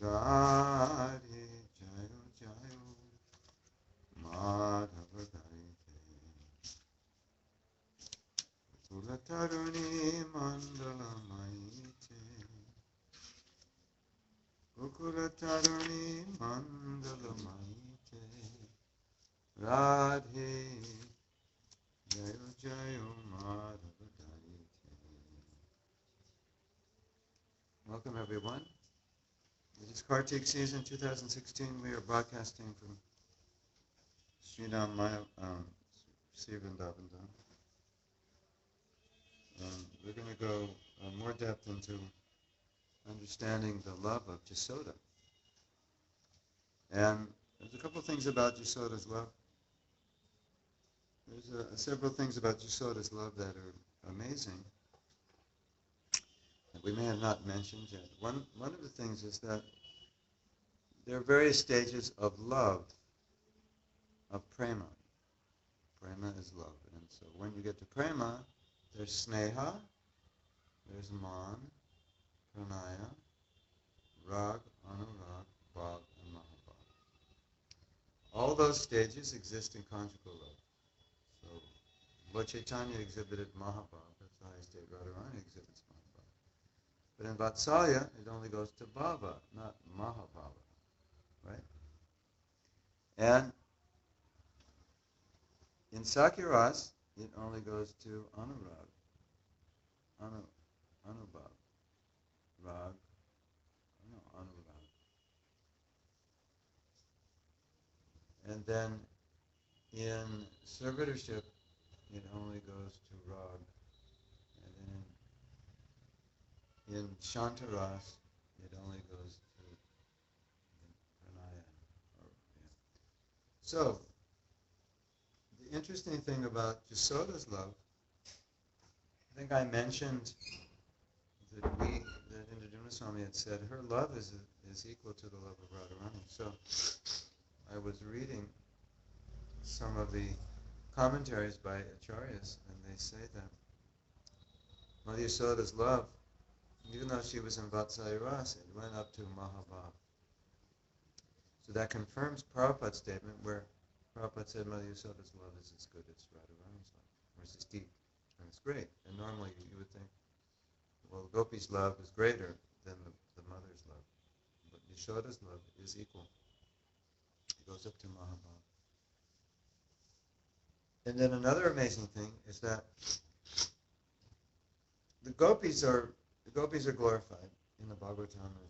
Radhe Jayo Jayo Madhava Garite Kulataruni Mandala Maite Kukulataruni Mandala Maite Radhe Jayo Jayo Madhava Garite. Welcome everyone. It is Kartik season 2016. We are broadcasting from Sridham Maya, Sri Vrindavan. We're going to go more depth into understanding the love of Yashoda. And there's a couple things about Yashoda's love. There's several things about Yashoda's love that are amazing that we may have not mentioned yet. One of the things is that there are various stages of love, of prema. Prema is love. And so when you get to prema, there's sneha, there's man, pranaya, rag, anurag, bhav, and mahabhav. All those stages exist in conjugal love. So Lord Chaitanya exhibited mahabhav, that's the highest state. Radharani exhibits mahabhav. But in Vatsalya, it only goes to bhava, not mahabhava. Right? And in Sakyaras, it only goes to anurag, anubhav, rag, anurag. And then in servitorship, it only goes to rag. And then in Shantaras, it only goes to pranaya. So, the interesting thing about Yashoda's love, I think I mentioned that Indradumna Swami had said her love is equal to the love of Radharani. So I was reading some of the commentaries by acharyas, and they say that Mother Yashoda's love, even though she was in Vatsalya Rasa, it went up to Mahabhav. So that confirms Prabhupada's statement where Prabhupada said Mother Yashoda's love is as good as Radharani's love, or it's as deep, and it's great. And normally you would think, well, Gopi's love is greater than the mother's love. But Yashoda's love is equal. It goes up to Mahabhav. And then another amazing thing is that the gopis are glorified in the Bhagavatam.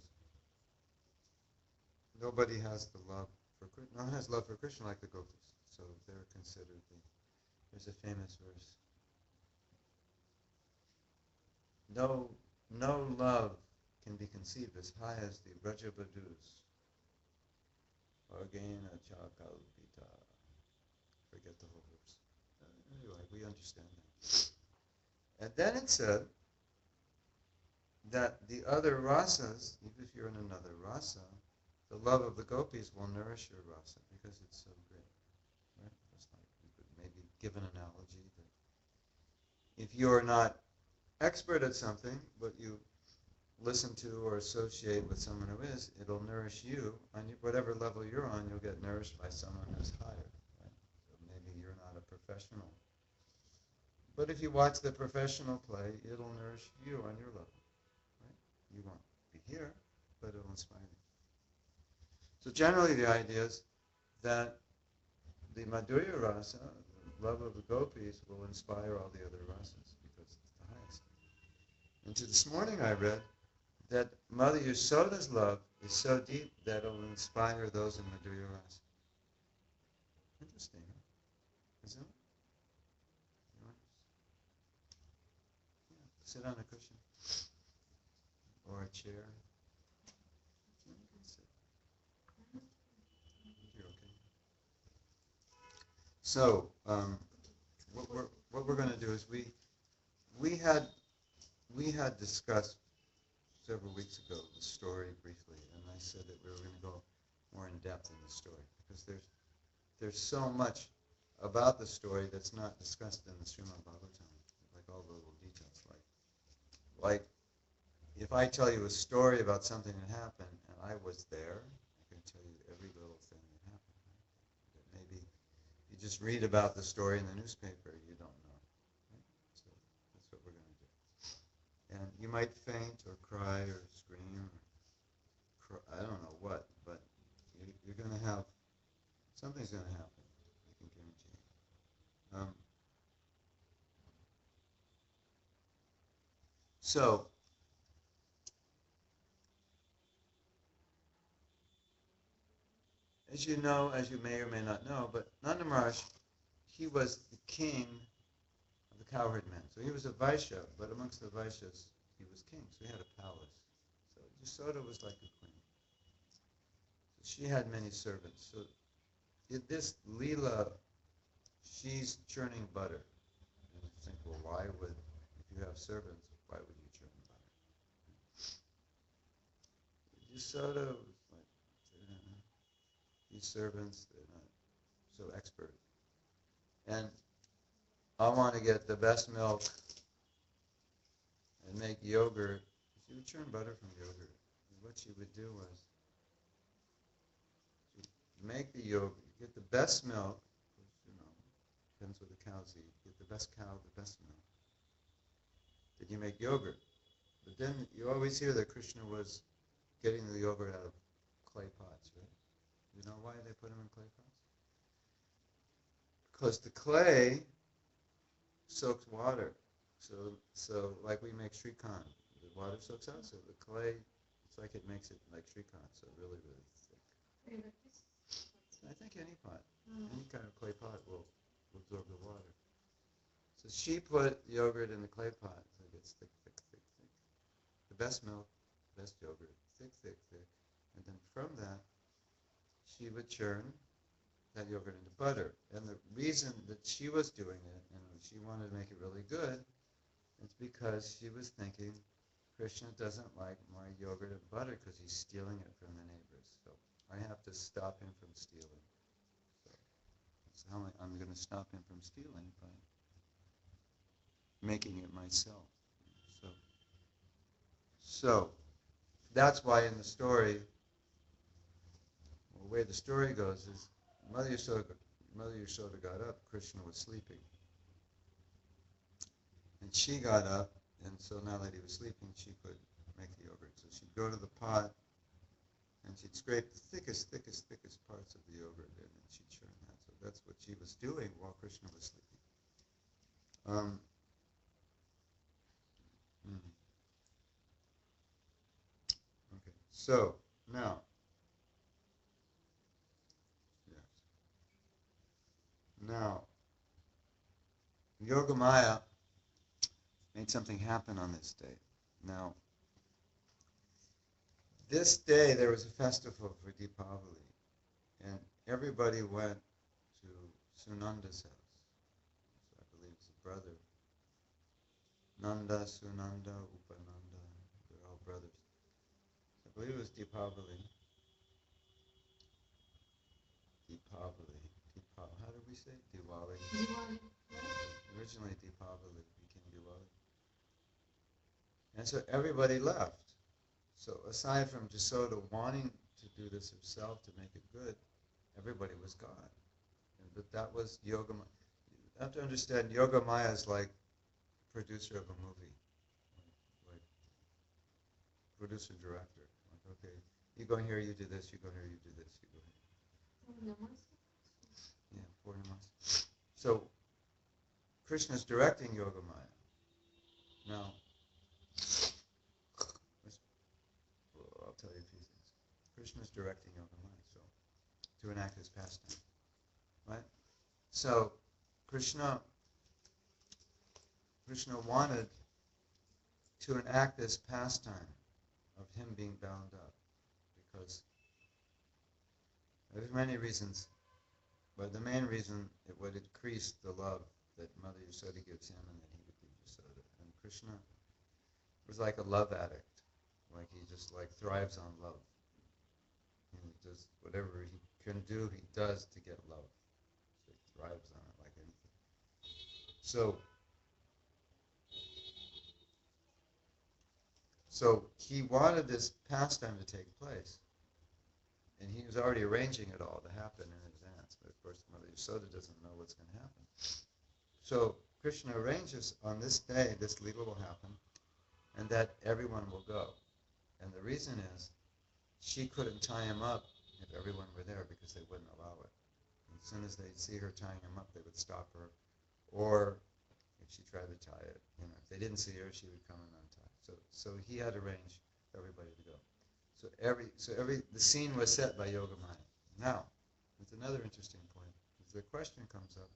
Nobody has the love for Krishna. No one has love for Krishna like the gopis. So they're considered there's a famous verse. No love can be conceived as high as the Brajabadus. Argena Chakalpita. Forget the whole verse. Anyway, we understand that. And then it said that the other rasas, even if you're in another rasa, the love of the gopis will nourish your rasa because it's so great. Right? Just like we could maybe give an analogy that if you're not expert at something, but you listen to or associate with someone who is, it'll nourish you. On whatever level you're on, you'll get nourished by someone who's higher. Right? So maybe you're not a professional. But if you watch the professional play, it'll nourish you on your level. Right? You won't be here, but it'll inspire you. So generally the idea is that the Madhurya Rasa, the love of the gopis, will inspire all the other rasas because it's the highest. And so this morning I read that Mother Yashoda's love is so deep that it will inspire those in Madhurya Rasa. Interesting, huh? Isn't it? Yeah. Sit on a cushion or a chair. So what we're going to do is we had discussed several weeks ago the story briefly, and I said that we were going to go more in depth in the story because there's so much about the story that's not discussed in the Srimad Bhagavatam, like all the little details. Like if I tell you a story about something that happened, and I was there. I can tell you every little thing that happened. Right? That maybe you just read about the story in the newspaper, you don't know. Right? So that's what we're going to do. And you might faint or cry or scream or I don't know what, but you're going to have, something's going to happen. I can guarantee you. So, as you know, as you may or may not know, but Nanda Maharaj, he was the king of the cowherd men. So he was a Vaishya, but amongst the Vaishyas, he was king. So he had a palace. So Yashoda was like a queen. So she had many servants. So in this Leela, she's churning butter. And you think, well, why would, if you have servants, why would you churn butter? Yashoda was like, these servants, they're not so expert. And I want to get the best milk and make yogurt. She would churn butter from yogurt. And what she would do was she'd make the yogurt, get the best milk, which, depends what the cows eat, get the best cow, the best milk. Then you make yogurt. But then you always hear that Krishna was getting the yogurt out of clay pots, right? You know why they put them in clay pots? Because the clay soaks water. So like we make shrikand, the water soaks out, so the clay, it's like it makes it like shrikand, so really, really thick. I think any pot, any kind of clay pot will absorb the water. So she put yogurt in the clay pot, so it gets thick, thick, thick, thick. The best milk, best yogurt, thick, thick, thick. And then from that, she would churn that yogurt into butter. And the reason that she was doing it, and she wanted to make it really good, it's because she was thinking, Krishna doesn't like my yogurt and butter because he's stealing it from the neighbors. So I have to stop him from stealing. So that's how I'm going to stop him from stealing by making it myself. So that's why in the story, the way the story goes is Mother Yashoda got up, Krishna was sleeping. And she got up, and so now that he was sleeping, she could make the yogurt. So she'd go to the pot, and she'd scrape the thickest parts of the yogurt in, and she'd churn that. So that's what she was doing while Krishna was sleeping. Okay, so now, yes. Now, Yogamaya made something happen on this day. Now, this day there was a festival for Deepavali, and everybody went to Sunanda's house. So I believe it's a brother. Nanda, Sunanda, Upananda, they're all brothers. I believe it was Deepavali. How did we say? Diwali. Originally Deepavali became Diwali. And so everybody left. So aside from Yashoda wanting to do this herself to make it good, everybody was gone. But that was Yogamaya. You have to understand, Yogamaya is like producer of a movie, like producer-director. Like, okay, you go here, you do this, you go here, you do this, you go here. Yeah, Purnamas. So Krishna's directing Yogamaya. Now, I'll tell you a few things. Krishna's directing Yogamaya, so to enact his pastime, right? So Krishna wanted to enact this pastime of him being bound up because there's many reasons, but the main reason it would increase the love that Mother Yashoda gives him and that he would give Yashoda. And Krishna was like a love addict. Like he just like thrives on love. And he does whatever he can do, he does to get love. So he thrives on it like anything. So he wanted this pastime to take place. And he was already arranging it all to happen in advance. But of course, Mother Yashoda doesn't know what's going to happen. So Krishna arranges on this day, this Leela will happen, and that everyone will go. And the reason is, she couldn't tie him up if everyone were there because they wouldn't allow it. And as soon as they'd see her tying him up, they would stop her. Or if she tried to tie it, if they didn't see her, she would come and untie. So he had arranged for everybody to go. The scene was set by Yogamaya. Now, it's another interesting point. The question comes up.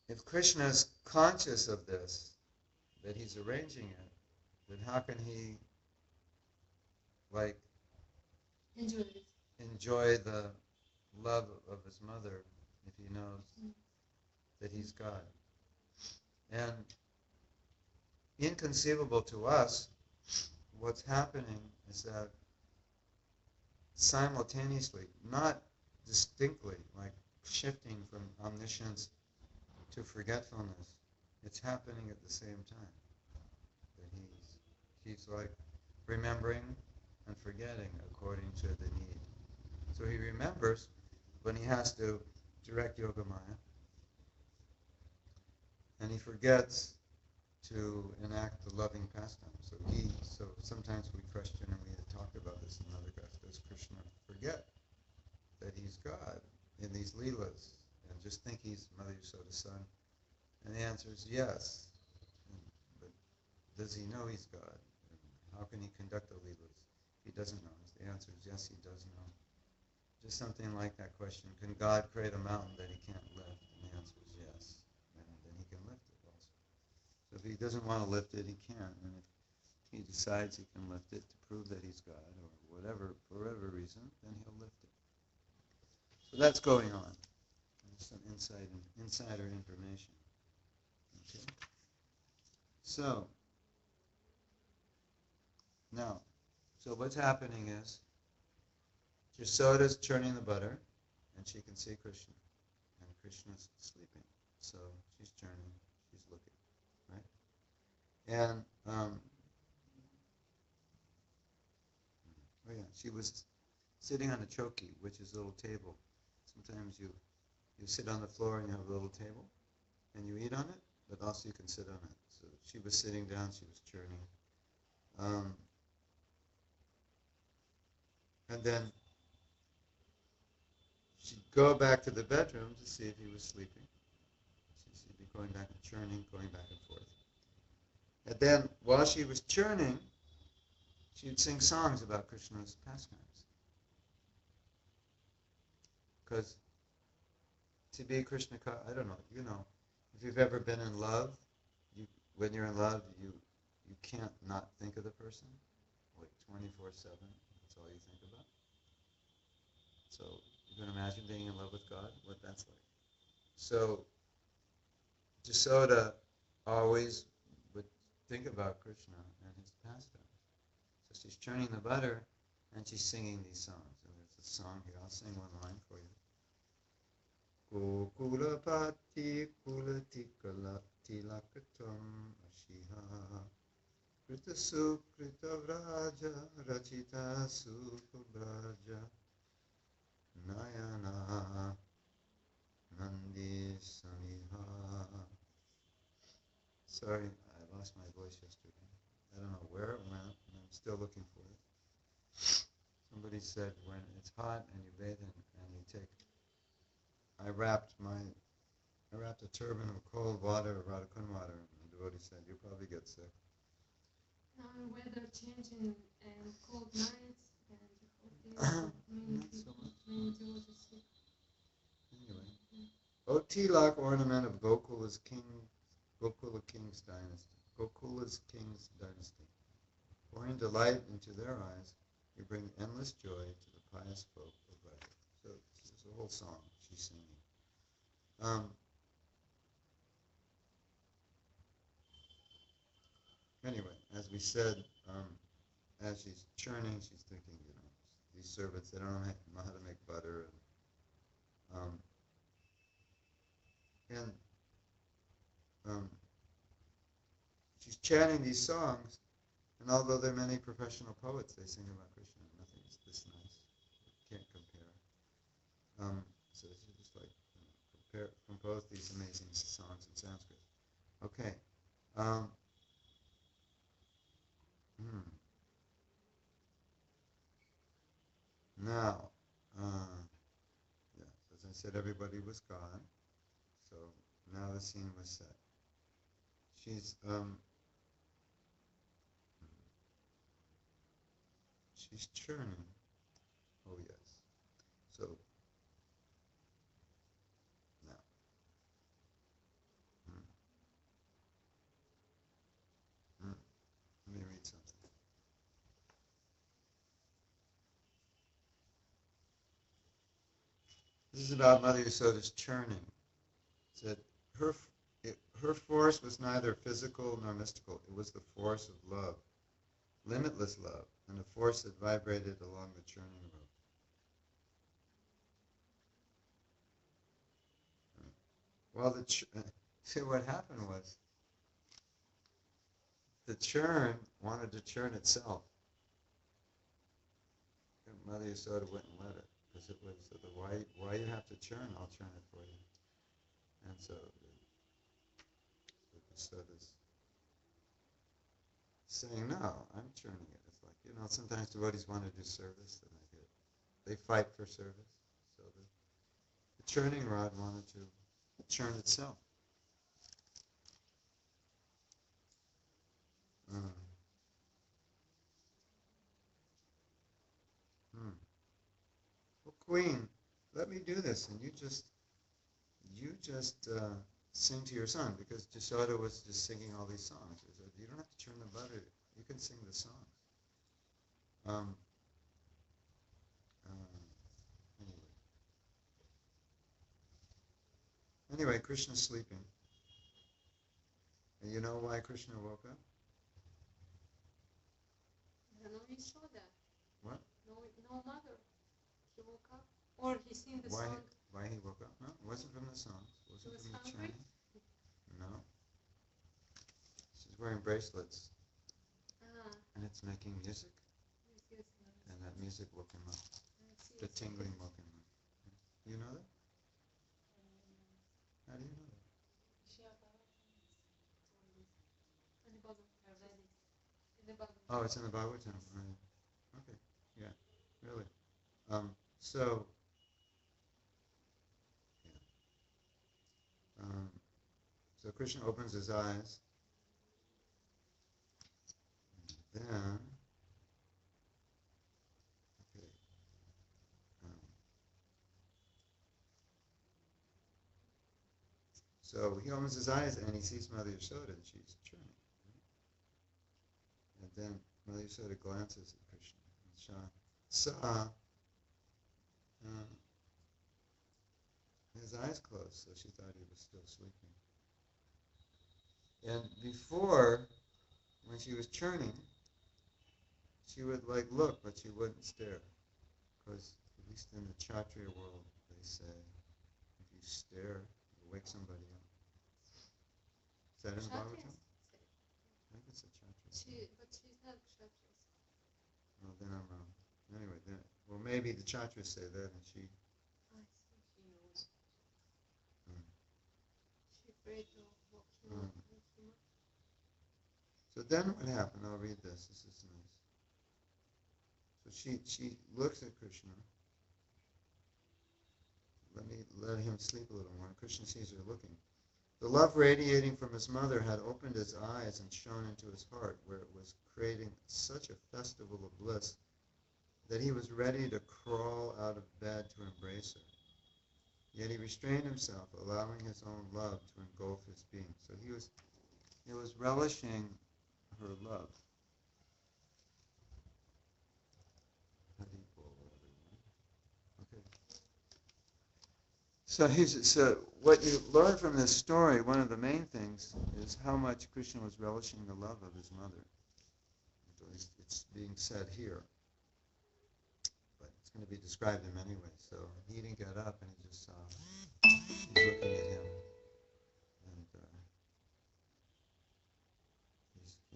If Krishna is conscious of this, that he's arranging it, then how can he enjoy the love of his mother if he knows that he's God? And inconceivable to us, what's happening is that simultaneously, not distinctly, like shifting from omniscience to forgetfulness, it's happening at the same time. That he's like remembering and forgetting according to the need. So he remembers when he has to direct Yogamaya, and he forgets to enact the loving pastime. So sometimes we question, and we had talked about this in another class, does Krishna forget that he's God in these Leelas and just think he's Mother Yashoda's son? And the answer is yes. But does he know he's God? How can he conduct the Leelas? He doesn't know. The answer is yes, he does know. Just something like that question, can God create a mountain that he can't lift? And the answer is yes. And then he can lift it also. So if he doesn't want to lift it, he can't. And if he decides he can lift it to prove that he's God or whatever, for whatever reason, then he'll lift it. So that's going on. There's some insider information. Okay. So what's happening is Yashoda's churning the butter, and she can see Krishna, and Krishna's sleeping. So she's churning, she's looking, right? And she was sitting on a choki, which is a little table. Sometimes you sit on the floor and you have a little table, and you eat on it, but also you can sit on it. So she was sitting down, she was churning. And then she'd go back to the bedroom to see if he was sleeping. She'd be going back and churning, going back and forth. And then, while she was churning, she would sing songs about Krishna's pastimes. Because to be Krishna, I don't know, if you've ever been in love, when you're in love, you can't not think of the person, like 24/7. That's all you think about. So you can imagine being in love with God, what that's like. So Yashoda always would think about Krishna and his pastimes. So she's churning the butter and she's singing these songs. And there's a song here, I'll sing one line for you. Gokulapati kulatikala tilakatam ashiha krita sukrita vraja rachita suprabraja Nayana Nandi Samiha. Sorry, I lost my voice yesterday. I don't know where it went, and I'm still looking for it. Somebody said when it's hot and you bathe and you take. I wrapped a turban of cold water, Radhakun water, and the devotee said, you'll probably get sick. Now weather changing and cold nights and many devotees sick. Anyway, O tilak ornament of Gokula's king's dynasty. Pouring delight into their eyes, you bring endless joy to the pious folk of Radha. So it's a whole song she's singing. Anyway, as we said, as she's churning, she's thinking, these servants, they don't know how to make butter. And she's chanting these songs, and although there are many professional poets, they sing about Krishna. Nothing is this So she just like composed these amazing songs in Sanskrit. Okay. Um, hmm. Now, yeah, as I said, everybody was gone. So now the scene was set. She's she's churning. Oh yes. So now, hmm, hmm, let me read something. This is about Mother Yashoda's churning. It said her her force was neither physical nor mystical. It was the force of love, limitless love, and a force that vibrated along the churning rope. Well, see what happened was the churn wanted to churn itself. And Mother Yashoda wouldn't let it because it was the why you have to churn? I'll churn it for you. And so the Yashoda's saying, no, I'm churning it. It's like, sometimes devotees want to do service, and they fight for service. So the churning rod wanted to churn itself. Mm. Hmm. Well, Queen, let me do this, and you just sing to your son, because Yashoda was just singing all these songs. He said, you don't have to churn the butter. You can sing the songs. Um, anyway. Anyway, Krishna's sleeping. And you know why Krishna woke up? I don't know, he saw that. What? No mother. He woke up. Or he sing the Why? song. Why he woke up? No, it wasn't from the songs. It wasn't He was from the hungry? churning. No. She's wearing bracelets, and it's making music, Yes, and that music woke him up. The yes. tingling woke him up. You know that? How do you know that? In the bottom. In the bottom. Oh, it's in the Bhagavatam. Right. Okay. Yeah. Really. So. Yeah. So Krishna opens his eyes, and then. Okay. Um, so he opens his eyes and he sees Mother Yashoda, and she's churning. And then Mother Yashoda glances at Krishna and saw his eyes closed, so she thought he was still sleeping. And before, when she was churning, she would look, but she wouldn't stare. Because, at least in the Kshatriya world, they say, if you stare, you wake somebody up. Is that in the Bhagavatam? I think it's a Kshatriya. But she's not Kshatriya. Well, then I'm wrong. Anyway, maybe the Kshatriyas say that, and she... I see. She knows. Mm. She's afraid to walk him up. So then what happened? I'll read this. This is nice. So she looks at Krishna. Let him sleep a little more. Krishna sees her looking. The love radiating from his mother had opened his eyes and shone into his heart, where it was creating such a festival of bliss that he was ready to crawl out of bed to embrace her. Yet he restrained himself, allowing his own love to engulf his being. So he was relishing her love. Okay. So what you learn from this story, one of the main things, is how much Krishna was relishing the love of his mother. At least it's being said here. But it's going to be described in many ways. So he didn't get up, and he just saw she's looking at him.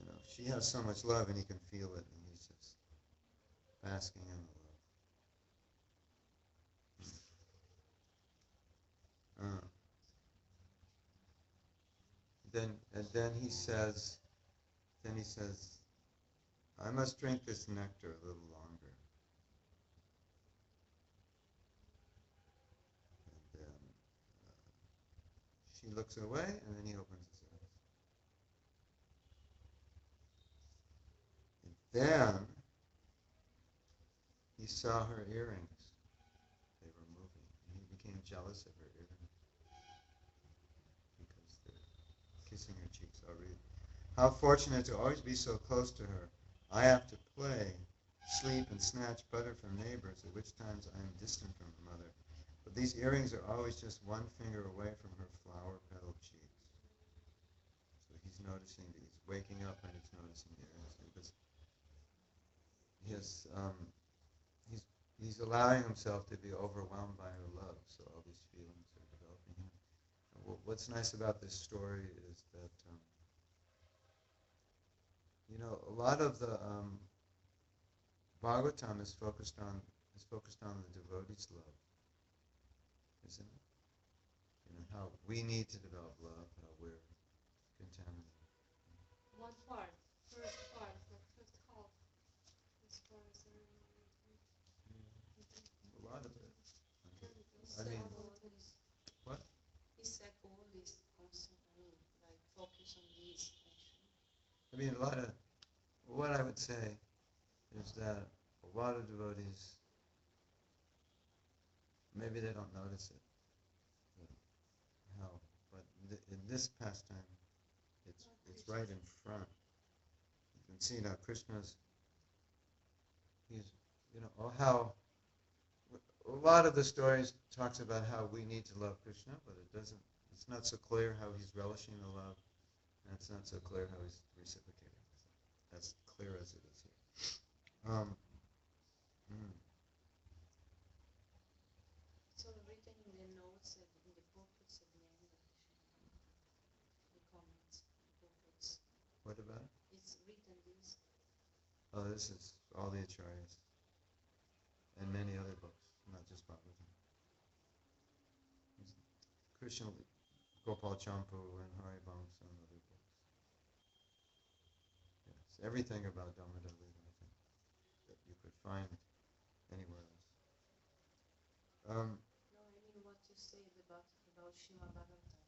And she has so much love, and he can feel it, and he's just basking in the love. then he says, I must drink this nectar a little longer. And then she looks away, and then he opens his eyes. And then he saw her earrings. They were moving. And he became jealous of her earrings because they're kissing her cheeks already. How fortunate to always be so close to her. I have to play, sleep, and snatch butter from neighbors, at which times I am distant from her mother. But these earrings are always just one finger away from her flower-petaled cheeks. So he's noticing that he's waking up and he's noticing the earrings because his, he's allowing himself to be overwhelmed by her love. So all these feelings are developing him. And what's nice about this story is that a lot of the Bhagavatam is focused on the devotee's love, isn't it? How we need to develop love, how we're contaminated. One part, first part, like first half, as far as I remember. A lot of it. I mean, What? he said all this constantly, like focus on this actually. I mean, what I would say is that a lot of devotees, maybe they don't notice it, but in this pastime, it's right in front. You can see now how a lot of the stories talks about how we need to love Krishna, but it's not so clear how he's relishing the love, and it's not so clear how he's reciprocating. As clear as it is here. So written in the notes in the booklets at the end actually, the comments, the booklets. What about it? It's written this. Oh, this is all the Acharyas and many other books, not just Bhagavatam. Krishna, Gopal Champu, and Haribamsa and other books. Yes, everything about Damodar Lila, I think, that you could find anywhere else. No, I mean what you said about Srimad Bhagavatam,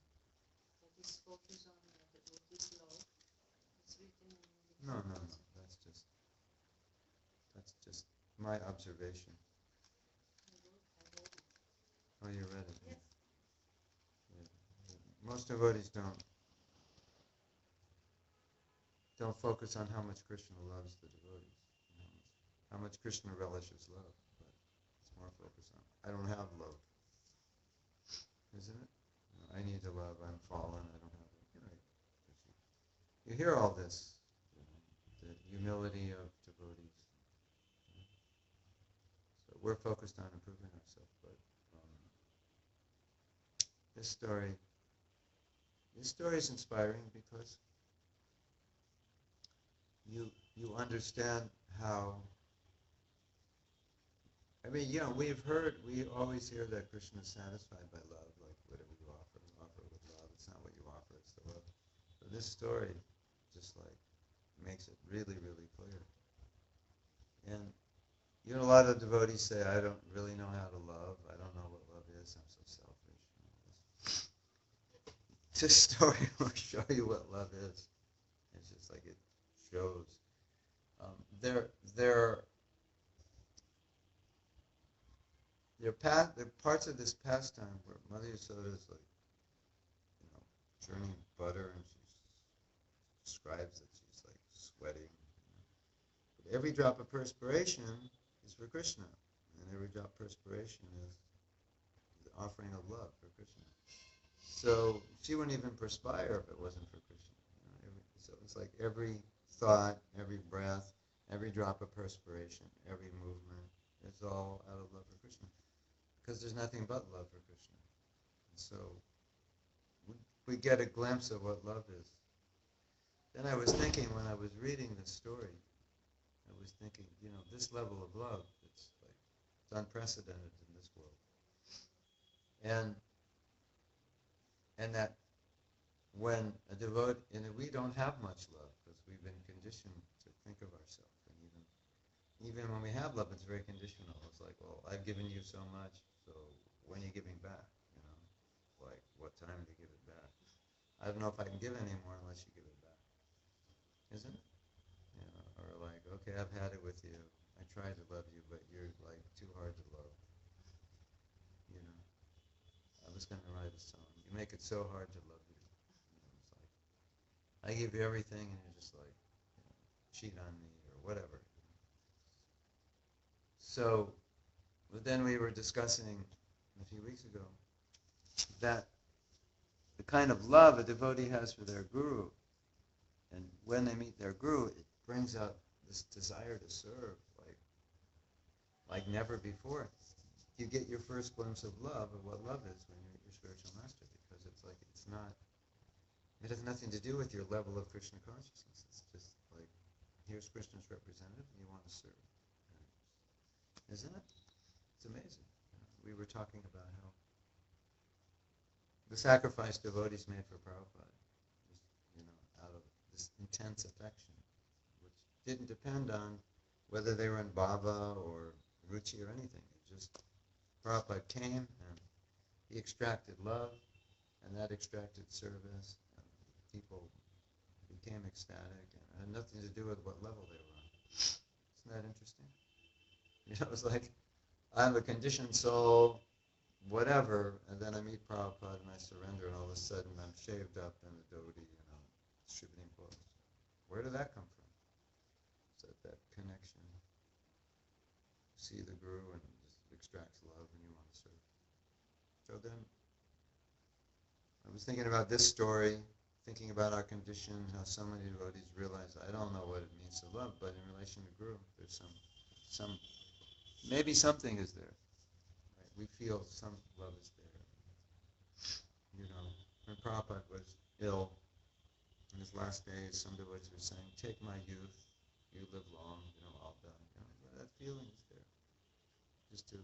that is focused on this love. It's written in the No. That's just my observation. I wrote it. Oh, you read it? Yes. Yeah. Most devotees don't focus on how much Krishna loves the devotees, how much Krishna relishes love, but it's more focused on, I don't have love, isn't it? I need to love, I'm fallen, I don't have it. You hear all this, the humility of devotees. So we're focused on improving ourselves, but this story is inspiring because you understand how. I mean, we always hear that Krishna is satisfied by love, like whatever you offer with love. It's not what you offer, it's the love. But this story just like makes it really, really clear. And a lot of devotees say, I don't really know how to love. I don't know what love is. I'm so selfish. This story will show you what love is. It's just like it shows. There are parts of this pastime where Mother Yashoda is like, churning butter, and she describes that she's like sweating. But every drop of perspiration is for Krishna, and every drop of perspiration is the offering of love for Krishna. So she wouldn't even perspire if it wasn't for Krishna. So it's like every thought, every breath, every drop of perspiration, every movement is all out of love for Krishna. Because there's nothing but love for Krishna. And so we get a glimpse of what love is. Then I was thinking when I was reading this story, I was thinking, this level of love, it's unprecedented in this world. And that when a devotee, and we don't have much love because we've been conditioned to think of ourselves, and even when we have love, it's very conditional. It's like, well, I've given you so much, so when are you giving back? You know, like what time do you give it back? I don't know if I can give any more unless you give it back, isn't it? You know, or like, okay, I've had it with you. I tried to love you, but you're like too hard to love. You know, I was going to write a song. You make it so hard to love you. You know, it's like I give you everything, and you're just like, you know, cheat on me or whatever. So, but then we were discussing a few weeks ago that the kind of love a devotee has for their guru, and when they meet their guru, it brings out this desire to serve like never before. You get your first glimpse of love, of what love is, when you meet your spiritual master, because it's like it's not. It has nothing to do with your level of Krishna consciousness. It's just like here's Krishna's representative, and you want to serve, isn't it? It's amazing. We were talking about how the sacrifice devotees made for Prabhupada was, out of this intense affection, which didn't depend on whether they were in bhava or ruchi or anything. It just, Prabhupada came and he extracted love, and that extracted service, and people became ecstatic, and it had nothing to do with what level they were on. Isn't that interesting? It's like, I'm a conditioned soul, whatever, and then I meet Prabhupada and I surrender, and all of a sudden I'm shaved up and a devotee, distributing clothes. Where did that come from? So that connection. See the guru and it just extracts love and you want to serve. So then, I was thinking about this story, thinking about our condition, how so many devotees realize, I don't know what it means to love, but in relation to guru, there's some maybe something is there. Right? We feel some love is there. When Prabhupada was ill in his last days, some devotees were saying, take my youth, you live long, I'll die. That feeling is there. Just to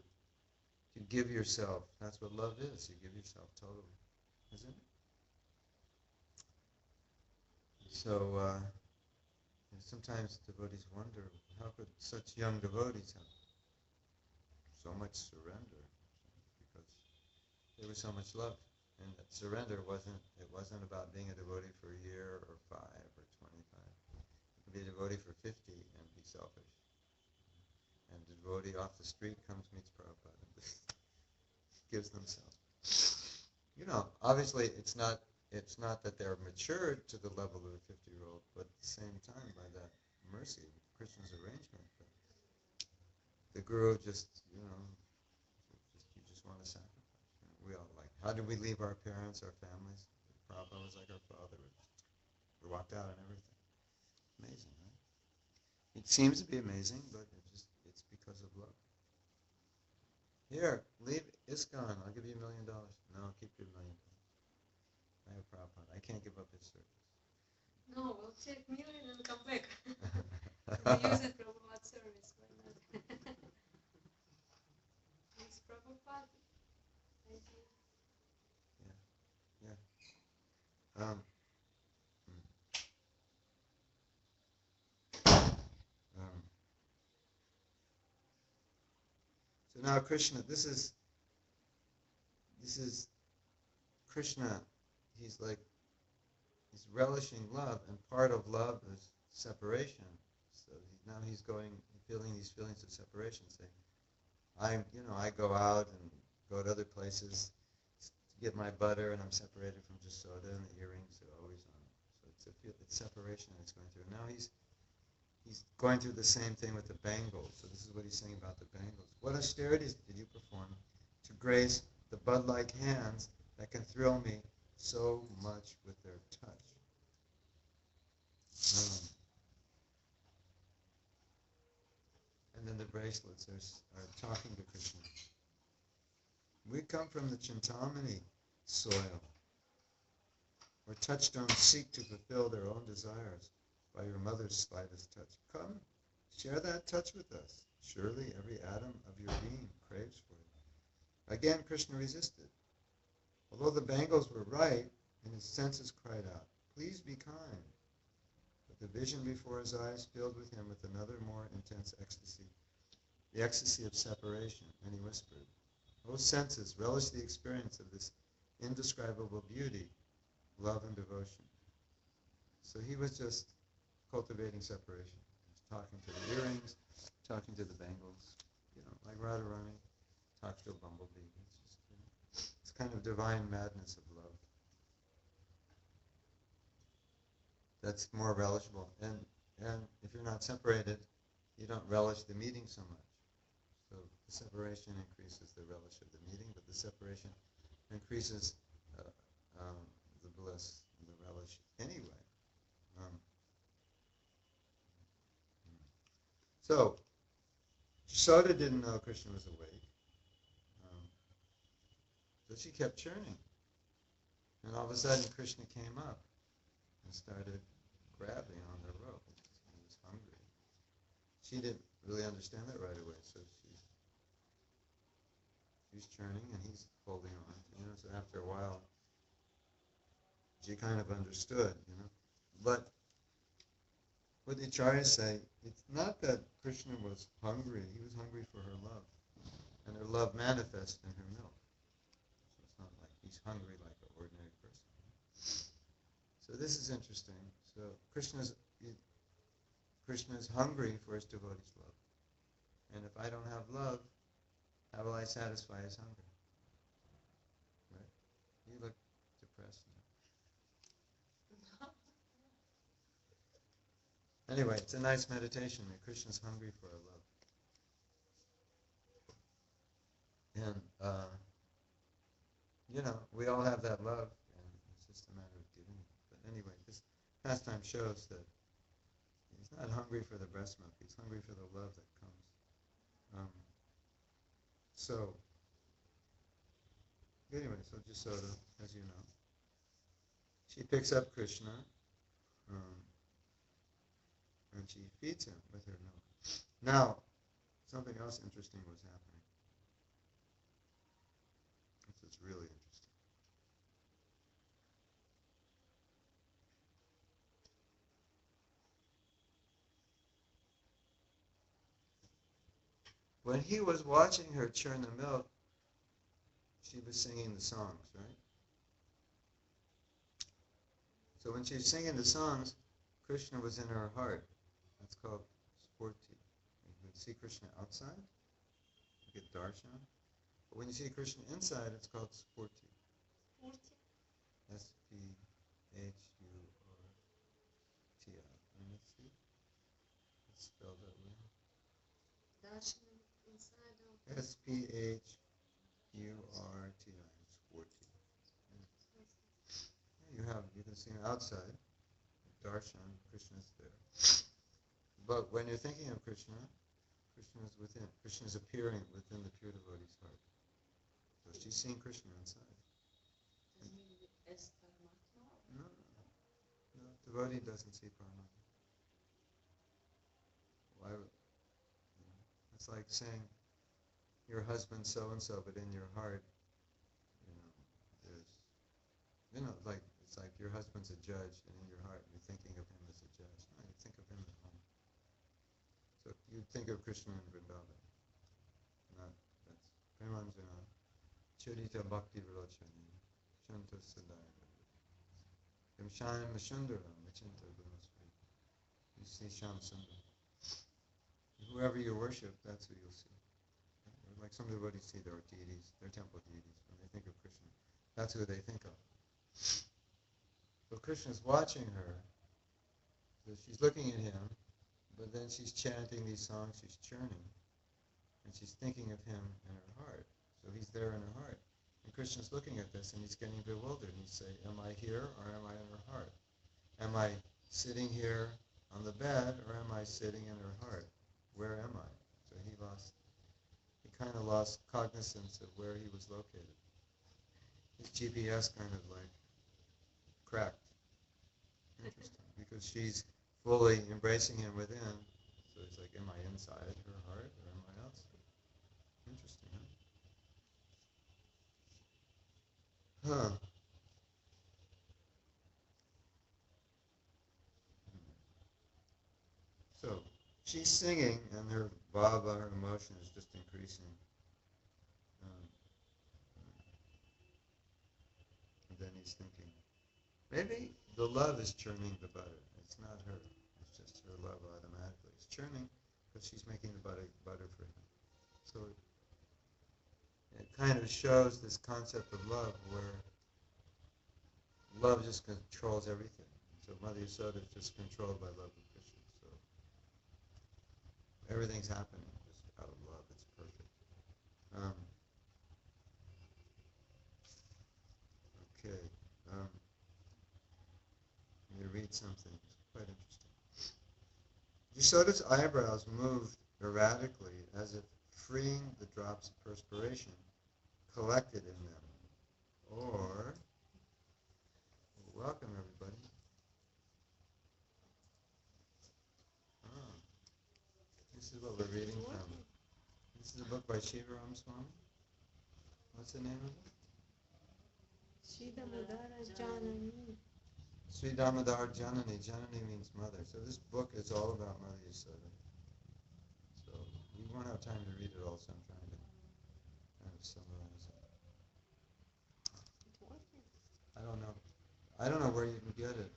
give yourself, that's what love is. You give yourself totally, isn't it? So sometimes devotees wonder, how could such young devotees have so much surrender? Because there was so much love. And that surrender wasn't about being a devotee for a year or 5 or 25. You can be a devotee for 50 and be selfish. And the devotee off the street comes, meets Prabhupada, and gives themselves. Obviously it's not that they're matured to the level of a 50-year-old, but at the same time, by that mercy, Krishna's arrangement, the guru just you just want to sacrifice. We all like, how did we leave our parents, our families? Prabhupada was like our father. We walked out and everything. Amazing, right? It seems to be amazing, but it's because of love. Here, leave ISKCON. I'll give you $1 million. No, keep your $1 million. I have Prabhupada. I can't give up his service. No, we'll take million and come back. We use it for Prabhupada service. Why not? It's Prabhupada. Thank you. Yeah. So now Krishna, this is Krishna. He's relishing love, and part of love is separation. So he's feeling these feelings of separation. Saying, I go out and go to other places to get my butter, and I'm separated from Yashoda, and the earrings are always on. So it's separation that he's going through. And now he's going through the same thing with the bangles. So this is what he's saying about the bangles. What austerities did you perform to grace the bud-like hands that can thrill me so much with their touch? And then the bracelets are talking to Krishna. We come from the Chintamani soil, where touchstones seek to fulfill their own desires by your mother's slightest touch. Come, share that touch with us. Surely every atom of your being craves for it. Again, Krishna resisted. Although the bangles were right, and his senses cried out, "Please be kind." But the vision before his eyes filled with him with another more intense ecstasy, the ecstasy of separation, and he whispered, "O senses, relish the experience of this indescribable beauty, love and devotion." So he was just cultivating separation. He was talking to the earrings, talking to the bangles, like Radharani talks to a bumblebee. It's just, it's kind of divine madness of love. That's more relishable. And if you're not separated, you don't relish the meeting so much. So the separation increases the relish of the meeting, but the separation increases the bliss and the relish anyway. So Yashoda didn't know Krishna was awake, so she kept churning. And all of a sudden, Krishna came up and started grabbing on the rope. He was hungry. She didn't really understand it right away, so she's churning and he's holding on. So after a while, she kind of understood. But what the acharyas say, it's not that Krishna was hungry. He was hungry for her love, and her love manifests in her milk. So it's not like he's hungry like an ordinary person. So this is interesting. So Krishna's hungry for his devotees' love. And if I don't have love, how will I satisfy his hunger? Right? You look depressed now. Anyway, it's a nice meditation that Krishna's hungry for our love. And, we all have that love, and it's just a matter of giving it. But anyway, this pastime shows that he's not hungry for the breast milk. He's hungry for the love that comes. So Yashoda, as you know, she picks up Krishna, and she feeds him with her milk. Now, something else interesting was happening. This is really interesting. When he was watching her churn the milk, she was singing the songs, right? So when she's singing the songs, Krishna was in her heart. That's called spurti. You can see Krishna outside, you get darshan. But when you see Krishna inside, it's called spurti. Murti. S-P-H-U-R-T-I. And let's see. It's spelled that way. Darshan inside of. S-P-H-U-R-T-I. Spurti. You can see him outside. Darshan, Krishna's there. But when you're thinking of Krishna, Krishna is within. Krishna is appearing within the pure devotee's heart. So she's seeing Krishna inside. Does it mean as Paramatma? No. Devotee doesn't see Paramatma. Why would, it's like saying your husband so and so, but in your heart, there's, like it's like your husband's a judge, and in your heart you're thinking of him as a judge. No, you think of him at home. So you think of Krishna in Vrindavan. That's Premanjana. Churita Bhakti Vilochani. Shanta Sadaya. Sham Masundara. Machinta Gunasri. You see Sham Sundar. Whoever you worship, that's who you'll see. Like some devotees see their deities, their temple deities, when they think of Krishna. That's who they think of. So Krishna's watching her. So she's looking at him, but then she's chanting these songs, she's churning, and she's thinking of him in her heart. So he's there in her heart. And Krishna's looking at this, and he's getting bewildered. And he's saying, am I here, or am I in her heart? Am I sitting here on the bed, or am I sitting in her heart? Where am I? So he kind of lost cognizance of where he was located. His GPS kind of like cracked. Interesting, because she's fully embracing him within. So it's like, am I inside her heart or am I outside? Interesting, huh? So she's singing, and her bhava, her emotion is just increasing. Um, and then he's thinking, maybe the love is churning the butter. It's not her. It's just her love automatically. It's churning because she's making the butter for him. So it kind of shows this concept of love where love just controls everything. So Mother Yashoda is just controlled by love of Krishna. So everything's happening just out of love. It's perfect. Um, okay. Um, let me read something. It's quite interesting. Yashoda's eyebrows moved erratically as if freeing the drops of perspiration collected in them. Or, welcome everybody. Ah, this is what we're reading from. This is a book by Shivaram Swami. What's the name of it? Sri Damodara Janani. Sri Damodar Janani. Janani means mother. So this book is all about Mother Yashoda. So we won't have time to read it all, so I'm trying to kind of summarize it. I don't know. I don't know where you can get it.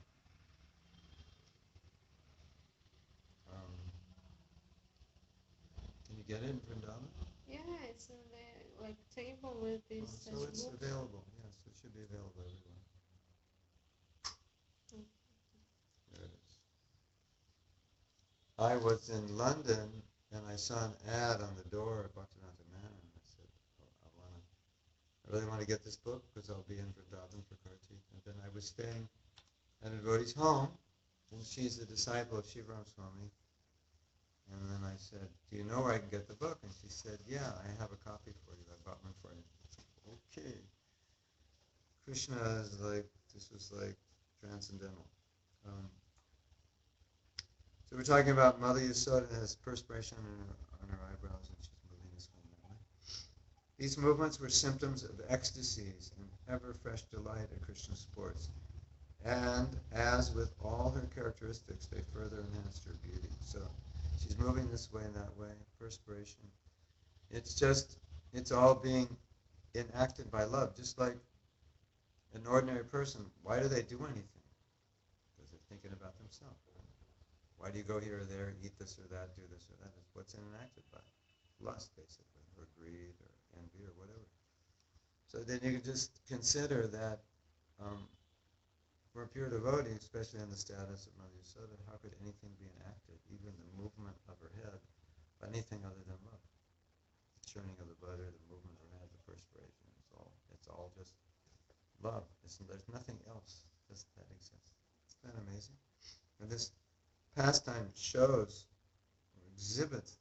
Can you get it in Vrindavan? Yeah, it's in the like table with Oh, these so it's books. available. Yes, it should be available everywhere. Mm. There it is. I was in London and I saw an ad on the door at Bhaktivinoda Manor, and I said, oh, I really want to get this book because I'll be in Vrindavan for Kartika. And then I was staying at a devotee's home, and she's a disciple of Shivaram Swami. And then I said, do you know where I can get the book? And she said, yeah, I have a copy for you. I bought one for you. Okay. Krishna is like, this was like transcendental. So we're talking about Mother Yashoda has perspiration on her eyebrows and she's moving this way and that way. These movements were symptoms of ecstasies and ever-fresh delight at Krishna's sports. And as with all her characteristics, they further enhanced her beauty. So she's moving this way and that way, perspiration. It's all being enacted by love, just like an ordinary person. Why do they do anything? Because they're thinking about themselves. Why do you go here or there, eat this or that, do this or that? It's what's enacted by lust, basically, or greed or envy or whatever. So then you can just consider that for a pure devotee, especially in the status of Mother Yashoda, how could anything be enacted, even the movement of her head, by anything other than love? The churning of the butter, the movement of her head, the perspiration, it's all just love. There's nothing else that exists. Isn't that amazing? And this pastime shows or exhibits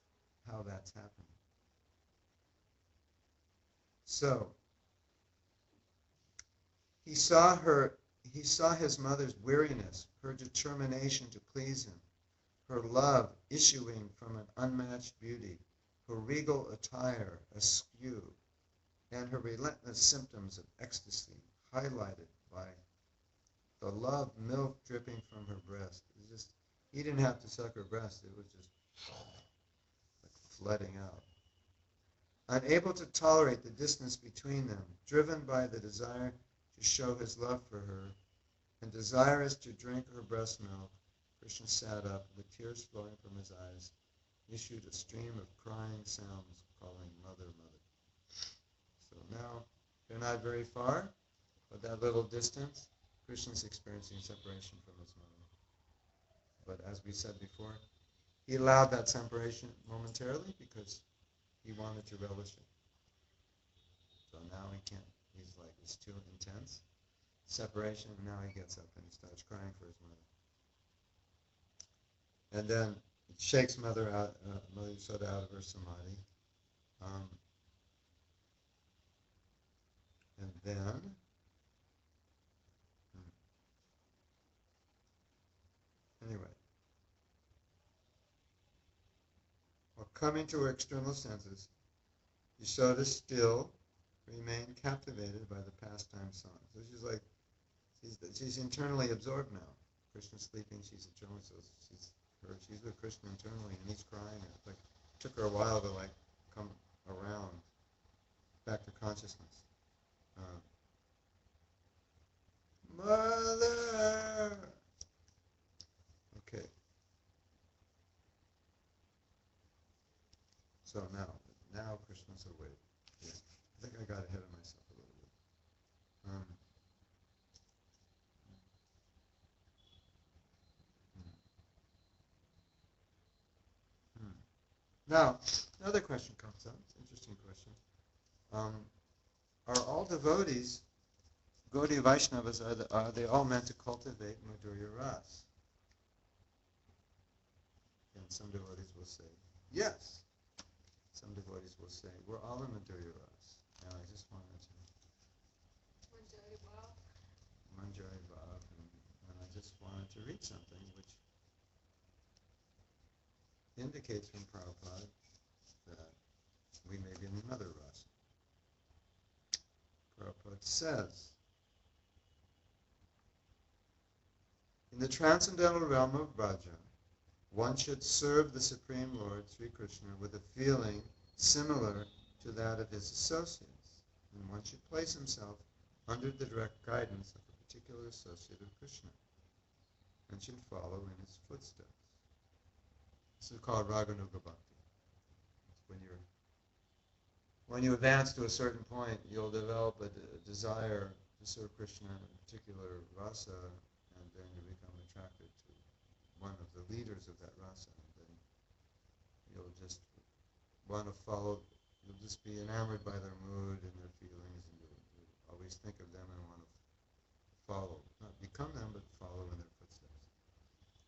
how that's happening. So he saw his mother's weariness, her determination to please him, her love issuing from an unmatched beauty, her regal attire askew, and her relentless symptoms of ecstasy highlighted by the love milk dripping from her breast. He didn't have to suck her breast, it was just like flooding out. Unable to tolerate the distance between them, driven by the desire to show his love for her, and desirous to drink her breast milk, Krishna sat up, with tears flowing from his eyes, issued a stream of crying sounds, calling Mother, Mother. So now, they're not very far, but that little distance, Krishna's experiencing separation from his mother. But as we said before, he allowed that separation momentarily because he wanted to relish it. So now he can't. It's too intense. Separation, and now he gets up and he starts crying for his mother. And then it shakes Mother Yashoda out of her samadhi. And then, anyway, while coming to her external senses, Yashoda still remained captivated by the pastime song. So she's internally absorbed now. Krishna's sleeping, she's eternally, so she's she's with Krishna internally, and he's crying. And it took her a while to come around back to consciousness. Mother. Okay. So now Krishna's awake. Yeah. I think I got ahead of myself a little bit. Um, hmm. Now, another question comes up. It's an interesting question. Are all devotees, Gaudiya Vaishnavas, are they all meant to cultivate Madhurya Ras? And some devotees will say, yes. Some devotees will say, we're all in Madhurya Ras. And I just wanted to Manjari Bhav, and I just wanted to read something which indicates from Prabhupada that we may be in another rasa. Prabhupada says, in the transcendental realm of Vraja, one should serve the Supreme Lord Sri Krishna with a feeling similar to that of his associates, and one should place himself under the direct guidance of a particular associate of Krishna, and should follow in his footsteps. This is called Raganuga Bhakti. When you advance to a certain point, you'll develop a desire to serve Krishna in a particular rasa, and then you become attracted to one of the leaders of that rasa, and then you'll just want to follow. You'll just be enamored by their mood and their feelings, and you'll always think of them and want to follow, not become them, but follow in their footsteps.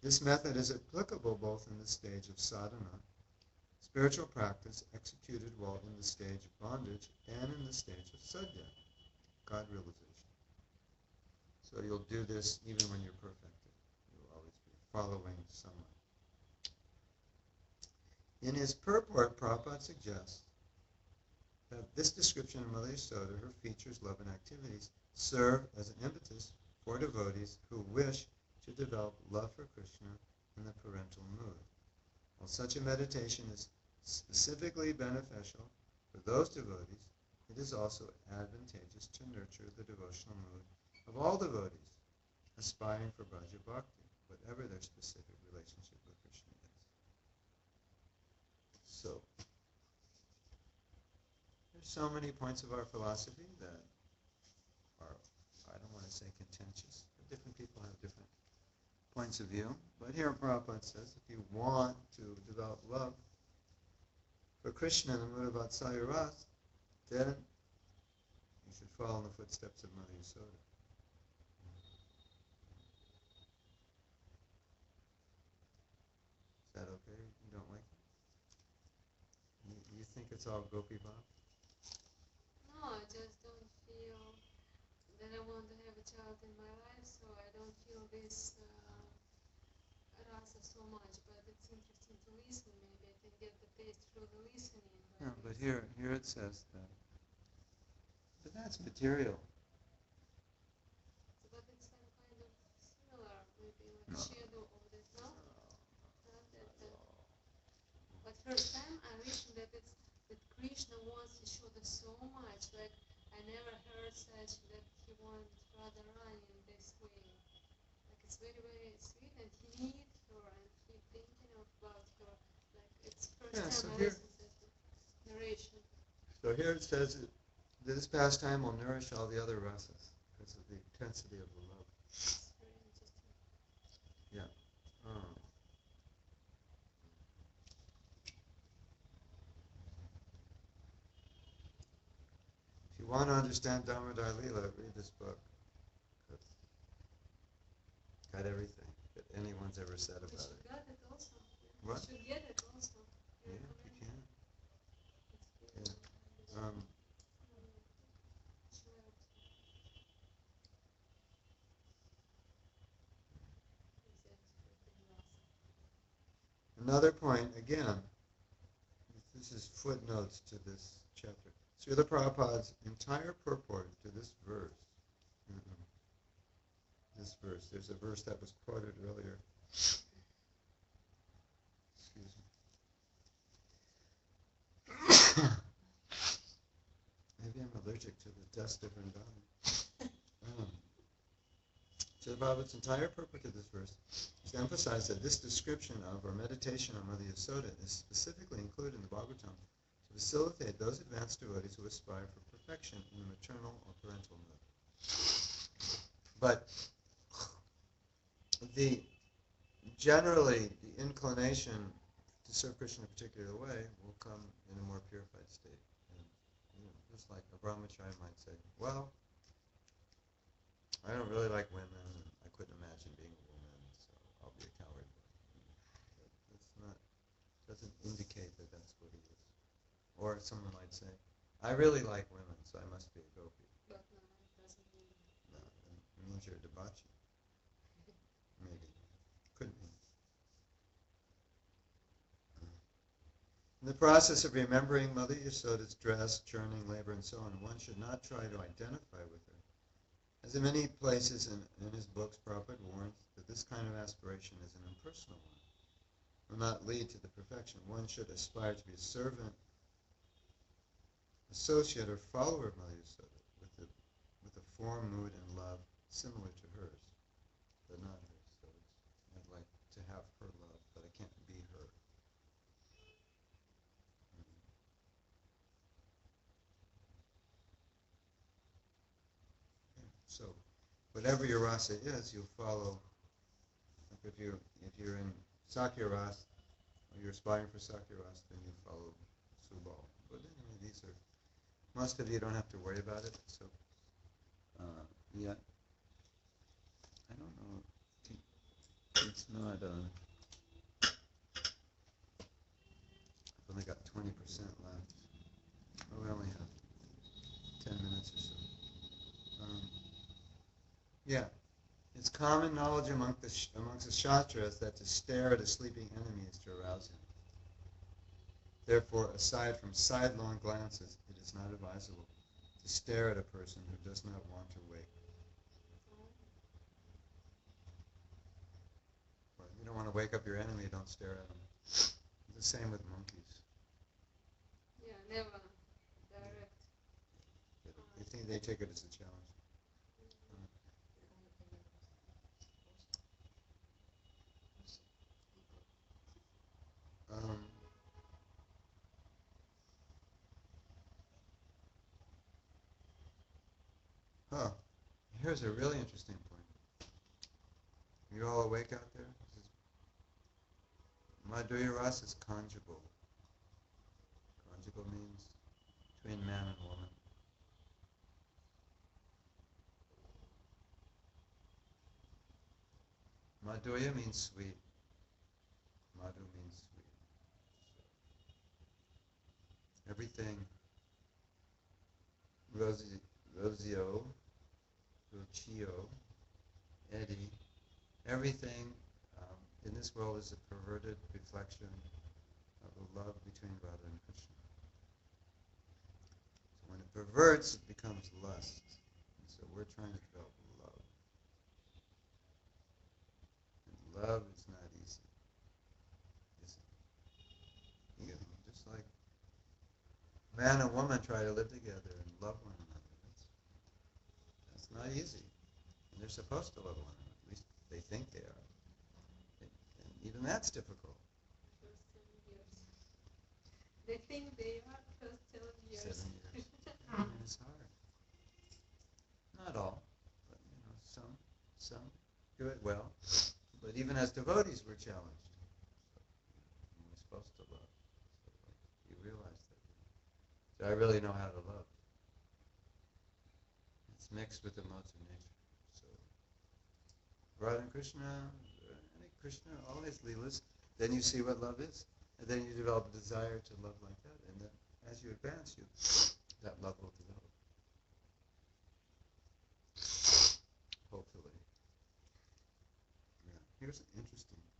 This method is applicable both in the stage of sadhana, spiritual practice executed while in the stage of bondage, and in the stage of sadhya, God realization. So you'll do this even when you're perfected. You'll always be following someone. In his purport, Prabhupada suggests that this description of Mother Yashoda, her features, love, and activities, serve as an impetus for devotees who wish to develop love for Krishna in the parental mood. While such a meditation is specifically beneficial for those devotees, it is also advantageous to nurture the devotional mood of all devotees aspiring for Braja Bhakti, whatever their specific relationship with Krishna is. So, there's so many points of our philosophy that are, I don't want to say contentious, but different people have different points of view. But here Prabhupada says, if you want to develop love for Krishna in the mood of Vatsalya Ras, then you should follow in the footsteps of Mother Yashoda. Is that okay? You don't like it? You think it's all Gopi Bhav? No, I just don't feel that I want to have a child in my life, so I don't feel this rasa so much. But it's interesting to listen. Maybe I can get the taste through the listening. No, but here it says that. But that's material. But it's some kind of similar, maybe like No. shadow of that, no? Not that, but first time I listened that it's that Krishna wants Yashoda so much, like I never heard such that he wants Radharani in this way. Like it's very, very sweet and he needs her and he thinking about her. Like it's first time I listened to that narration. So here it says that this pastime will nourish all the other rasas because of the intensity of the love. It's very interesting. Yeah. If you want to understand Damodar Leela, read this book. It's got everything that anyone's ever said We about should it. get it also. What? We should get it also. Yeah, You you recommend can. it? It's Yeah. Another point, again, this is footnotes to this chapter. Srila Prabhupada's entire purport to this verse, there's a verse that was quoted earlier, to the dust of Vrindavan. So the Bhagavatam's entire purport of this verse is to emphasize that this description of or meditation on Mother Yashoda is specifically included in the Bhagavatam to facilitate those advanced devotees who aspire for perfection in the maternal or parental mode. But generally, the inclination to serve Krishna in a particular way will come in a more purified state. And, just like a brahmachari might say, well, I don't really like women, and I couldn't imagine being a woman, so I'll be a coward. Doesn't indicate that that's what he is. Or someone might say, I really like women, so I must be a gopi. But no, it doesn't mean No, it means you're a debauchee. Maybe. Could be. In the process of remembering Mother Yashoda's dress, churning, labor, and so on, one should not try to identify with her. As in many places in his books, Prabhupada warns that this kind of aspiration is an impersonal one. Will not lead to the perfection. One should aspire to be a servant, associate, or follower of Mother Yashoda with a form, mood, and love similar to hers, but not hers. So I'd like to have her love, but I can't be her. So, whatever your rasa is, you'll follow. Like if you're in Sakya Ras, or you're aspiring for Sakya Ras, then you follow Subal. But anyway, these are, most of you don't have to worry about it. So, yeah, I don't know. It's not. I've only got 20% left. Oh, we only have 10 minutes or so. Yeah. It's common knowledge amongst the Shastras that to stare at a sleeping enemy is to arouse him. Therefore, aside from sidelong glances, it is not advisable to stare at a person who does not want to wake. Or you don't want to wake up your enemy, don't stare at him. It's the same with monkeys. Yeah, never direct. They take it as a challenge. Here's a really interesting point. You all awake out there? Madhurya Rasa is conjugal. Conjugal means between man and woman. Madhurya means sweet. Madhu means sweet. Everything Rosio, Lucio, Eddie, everything in this world is a perverted reflection of the love between Radha and Krishna. So when it perverts, it becomes lust. And so we're trying to develop love. And love is not easy. Is it? Just like man and woman try to live together and love one another. That's not easy. And they're supposed to love one another. At least they think they are. And even that's difficult. First 7 years. They think they are first 7 years. 7 years. I mean, it's hard. Not all, but some do it well. But even as devotees, we're challenged. And we're supposed to love. So you realize that. So I really know how to love. It's mixed with the modes of nature. So Radha and Krishna, all his leelas, then you see what love is. And then you develop a desire to love like that. And then as you advance, that love will develop. Hopefully. Yeah. Here's an interesting one.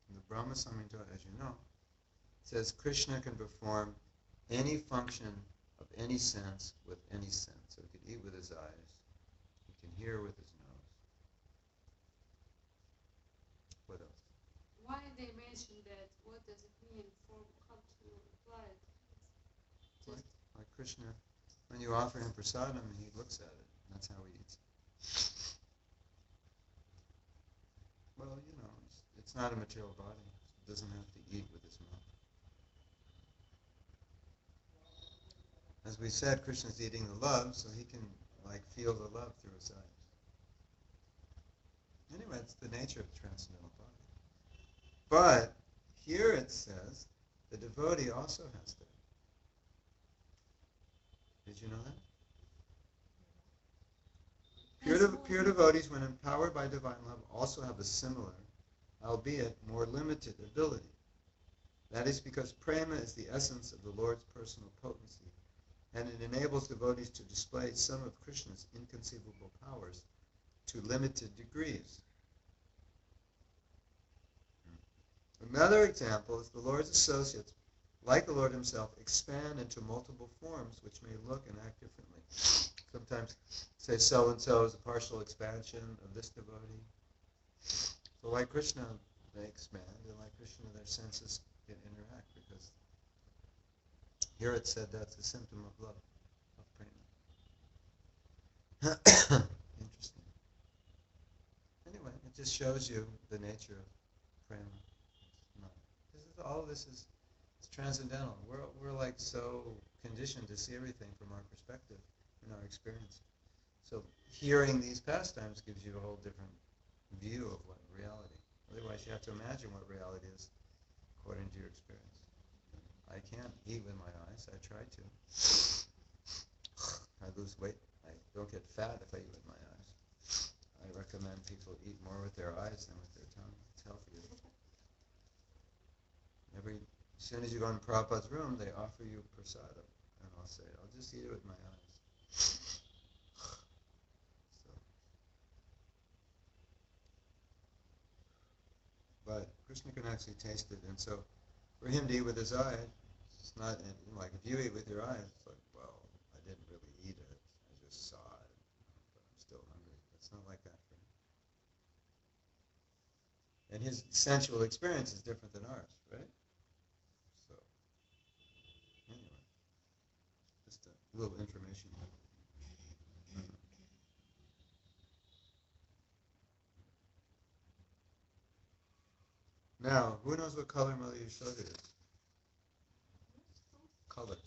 In the Brahma Samhita, as you know, it says Krishna can perform any function of any sense with any sense. So he can eat with his eyes. He can hear with his nose. What else? Why they mention that? What does it mean? For how to apply it? Like Krishna. When you offer him prasadam, he looks at it. That's how he eats. Well, it's not a material body. It doesn't have to eat with his mouth. As we said, Krishna's eating the love, so he can feel the love through his eyes. Anyway, it's the nature of the transcendental body. But here it says the devotee also has that. Did you know that? Pure devotees, when empowered by divine love, also have a similar, albeit more limited, ability. That is because prema is the essence of the Lord's personal potency, and it enables devotees to display some of Krishna's inconceivable powers to limited degrees. Another example is the Lord's associates, like the Lord himself, expand into multiple forms which may look and act differently. Sometimes say so-and-so is a partial expansion of this devotee. So like Krishna, they expand, and like Krishna, their senses can interact, because here it said that's a symptom of love, of prema. Interesting. Anyway, it just shows you the nature of prema. All of this is transcendental. We're like so conditioned to see everything from our perspective and our experience. So hearing these pastimes gives you a whole different view of what reality. Otherwise, you have to imagine what reality is according to your experience. I can't eat with my eyes. I try to. I lose weight. I don't get fat if I eat with my eyes. I recommend people eat more with their eyes than with their tongue. It's healthier. As soon as you go in Prabhupada's room, they offer you prasadam. And I'll say, I'll just eat it with my eyes. But Krishna can actually taste it. And so for him to eat with his eye, it's not like if you eat with your eye, it's like, well, I didn't really eat it. I just saw it, but I'm still hungry. It's not like that for him. And his sensual experience is different than ours, right? So, anyway, just a little information. Now, who knows what color Mother Yashoda is? Color.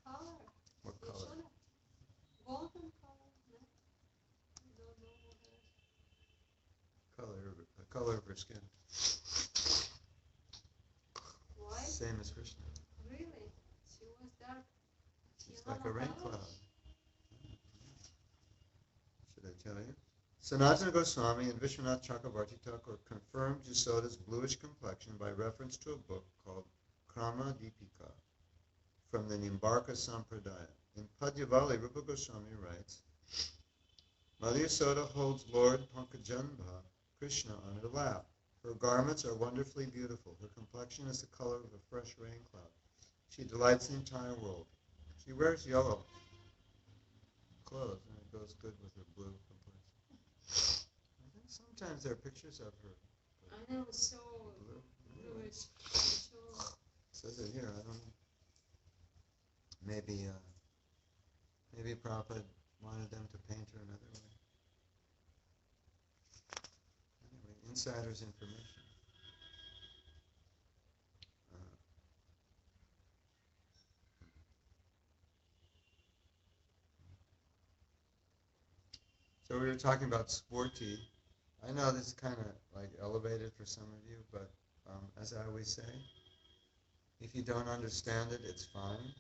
Color. What color? Yashoda. Golden color. No? You don't know what it is. The color of her skin. White? Same as Krishna. Really? She was dark. She's like a rain cloud. Should I tell you? Sanatana Goswami and Vishwanath Chakravarti Thakur confirmed Yashoda's bluish complexion by reference to a book called Krama Deepika from the Nimbarka Sampradaya. In Padyavali, Rupa Goswami writes, Mother Yashoda holds Lord Pankajambha Krishna on her lap. Her garments are wonderfully beautiful. Her complexion is the color of a fresh rain cloud. She delights the entire world. She wears yellow clothes, and it goes good with her blue complexion. I think sometimes there are pictures of her. I know, so bluish. So Says it here. I don't know. Maybe Prabhupada wanted them to paint her another way. Anyway, insider's information. So we were talking about sporty. I know this is kind of like elevated for some of you, but as I always say, if you don't understand it, it's fine.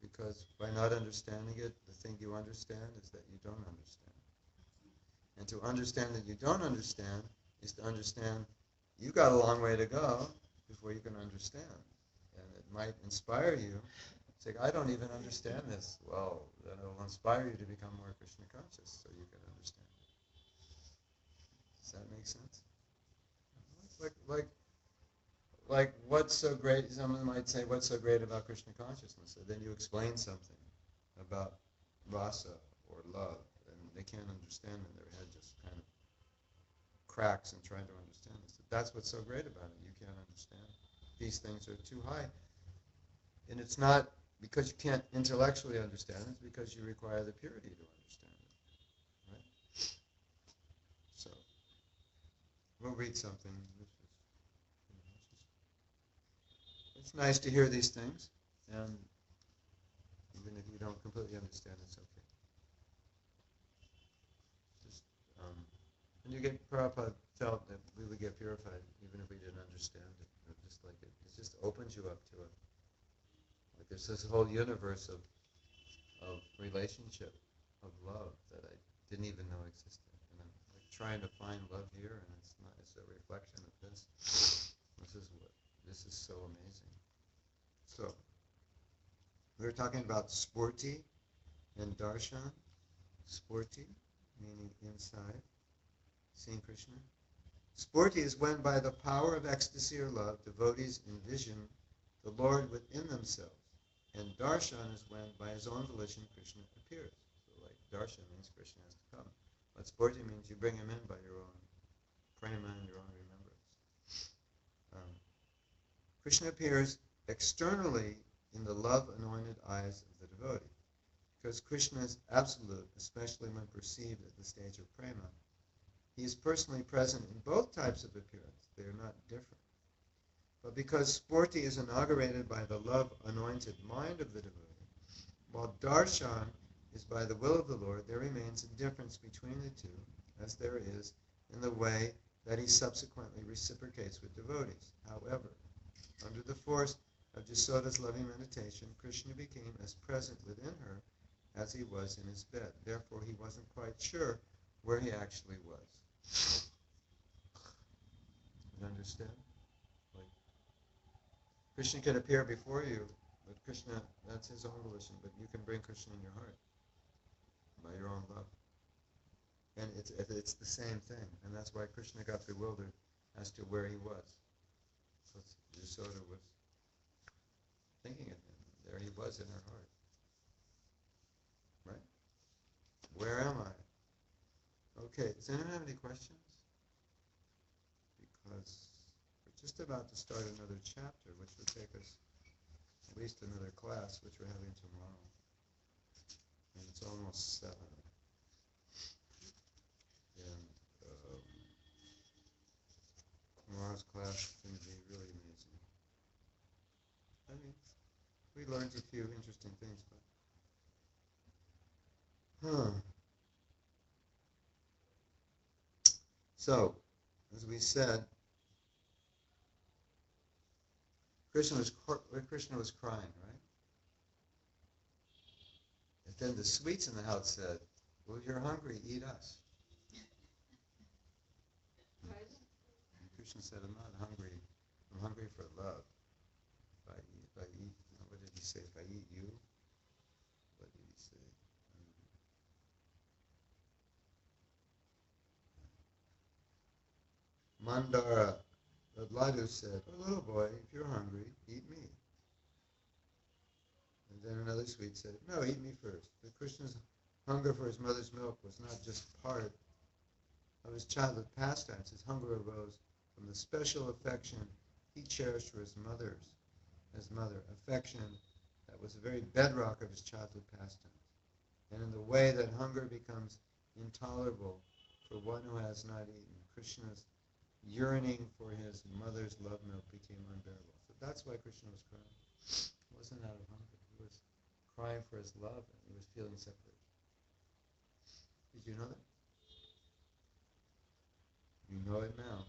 Because by not understanding it, the thing you understand is that you don't understand. And to understand that you don't understand is to understand you got a long way to go before you can understand. And it might inspire you. It's like, I don't even understand this. Well, then it'll inspire you to become more Krishna conscious so you can understand it. Does that make sense? Like what's so great, someone might say, what's so great about Krishna consciousness? And then you explain something about rasa or love, and they can't understand it. Their head just kind of cracks in trying to understand this. That's what's so great about it. You can't understand. These things are too high. And it's not because you can't intellectually understand it, it's because you require the purity to understand it. Right? So, we'll read something. It's nice to hear these things, and even if you don't completely understand, it's okay. Just, and you get, Prabhupada felt that we would get purified even if we didn't understand it. Just like it just opens you up to it. Like there's this whole universe of relationship, of love that I didn't even know existed. And I'm like trying to find love here, and it's not. It's a reflection of this. This is so amazing. So we were talking about sporti and darshan. Sporti, meaning inside, seeing Krishna. Sporti is when by the power of ecstasy or love, devotees envision the Lord within themselves. And darshan is when by his own volition Krishna appears. So like darshan means Krishna has to come. But sporti means you bring him in by your own prema and your own remembrance. Krishna appears externally in the love-anointed eyes of the devotee. Because Krishna is absolute, especially when perceived at the stage of prema, he is personally present in both types of appearance. They are not different. But because sporti is inaugurated by the love-anointed mind of the devotee, while darshan is by the will of the Lord, there remains a difference between the two, as there is in the way that he subsequently reciprocates with devotees. However, under the force of Yashoda's loving meditation, Krishna became as present within her as he was in his bed. Therefore, he wasn't quite sure where he actually was. You understand? Like, Krishna can appear before you, but Krishna, that's his own volition, but you can bring Krishna in your heart by your own love. And it's the same thing, and that's why Krishna got bewildered as to where he was. Because Yashoda was thinking of him. There he was in her heart. Right? Where am I? Okay, does anyone have any questions? Because we're just about to start another chapter, which will take us at least another class, which we're having tomorrow. And it's almost 7. And tomorrow's class is going to be really amazing. I mean, we learned a few interesting things, but... So, as we said, Krishna was crying, right? And then the sweets in the house said, well, you're hungry, eat us. And Krishna said, I'm not hungry. I'm hungry for love. If I eat, what did he say? If I eat you, what did he say? Mandara, Ladu said, oh, little boy, if you're hungry, eat me. And then another sweet said, no, eat me first. But Krishna's hunger for his mother's milk was not just part of his childhood pastimes. His hunger arose from the special affection he cherished for his mother, affection that was the very bedrock of his childhood pastimes. And in the way that hunger becomes intolerable for one who has not eaten, Krishna's yearning for his mother's love milk became unbearable. So that's why Krishna was crying. It wasn't out of hunger. He was crying for his love, and he was feeling separated. Did you know that? You know it now.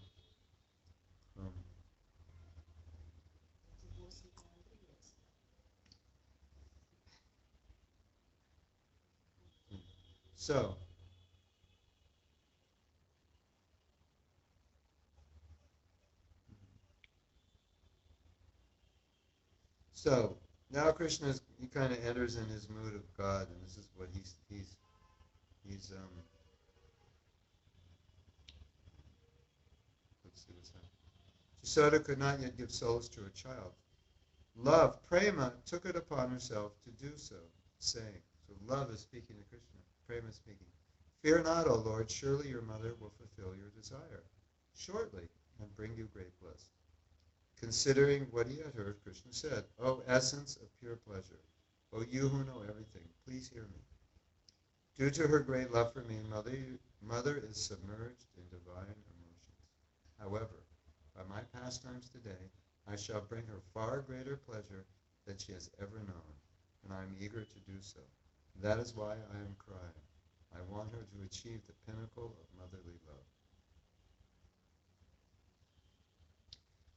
So now Krishna he kind of enters in his mood of God, and this is what he's let's see what's happening. Yashoda could not yet give solace to her child. Love, prema, took it upon herself to do so, saying, so love is speaking to Krishna, prema is speaking, fear not, O Lord, surely your mother will fulfill your desire shortly and bring you great bliss. Considering what he had heard, Krishna said, O essence of pure pleasure, O you who know everything, please hear me. Due to her great love for me, Mother is submerged in divine emotions. However, by my pastimes today, I shall bring her far greater pleasure than she has ever known, and I am eager to do so. That is why I am crying. I want her to achieve the pinnacle of motherly love.